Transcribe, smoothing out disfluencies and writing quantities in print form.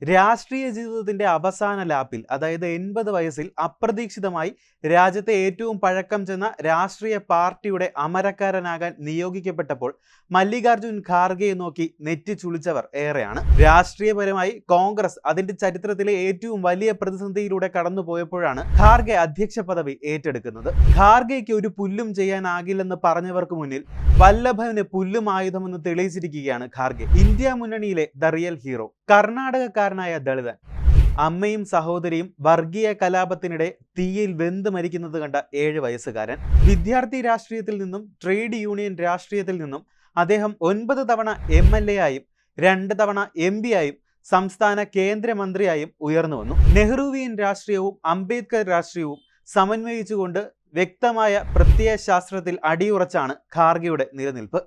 രാഷ്ട്രീയ ജീവിതത്തിന്റെ അവസാന ലാപ്പിൽ, അതായത് 80 വയസ്സിൽ അപ്രതീക്ഷിതമായി രാജ്യത്തെ ഏറ്റവും പഴക്കം ചെന്ന രാഷ്ട്രീയ പാർട്ടിയുടെ അമരക്കാരനാകാൻ നിയോഗിക്കപ്പെട്ടപ്പോൾ മല്ലികാർജുൻ ഖാർഗെയെ നോക്കി നെറ്റി ചുളിച്ചവർ ഏറെയാണ്. രാഷ്ട്രീയപരമായി കോൺഗ്രസ് അതിന്റെ ചരിത്രത്തിലെ ഏറ്റവും വലിയ പ്രതിസന്ധിയിലൂടെ കടന്നുപോയപ്പോഴാണ് ഖാർഗെ അധ്യക്ഷ പദവി ഏറ്റെടുക്കുന്നത്. ഖാർഗെയ്ക്ക് ഒരു പുല്ലും ചെയ്യാനാകില്ലെന്ന് പറഞ്ഞവർക്ക് മുന്നിൽ വല്ലഭന് പുല്ലും ആയുധമെന്ന് തെളിയിച്ചിരിക്കുകയാണ് ഖാർഗെ. ഇന്ത്യ മുന്നണിയിലെ ദ റിയൽ ഹീറോ. കർണാടകക്കാരനായ ദളിതൻ, അമ്മയും സഹോദരിയും വർഗീയ കലാപത്തിനിടെ തീയിൽ വെന്ത് മരിക്കുന്നത് കണ്ട 7 വയസ്സുകാരൻ. വിദ്യാർത്ഥി രാഷ്ട്രീയത്തിൽ നിന്നും ട്രേഡ് യൂണിയൻ രാഷ്ട്രീയത്തിൽ നിന്നും അദ്ദേഹം 9 തവണ MLA ആയും 2 തവണ MP ആയും സംസ്ഥാന കേന്ദ്രമന്ത്രിയായും ഉയർന്നു വന്നു. നെഹ്റുവിയൻ രാഷ്ട്രീയവും അംബേദ്കർ രാഷ്ട്രീയവും സമന്വയിച്ചുകൊണ്ട് വ്യക്തമായ പ്രത്യയശാസ്ത്രത്തിൽ അടിയുറച്ചാണ് ഖാർഗെയുടെ നിലനിൽപ്പ്.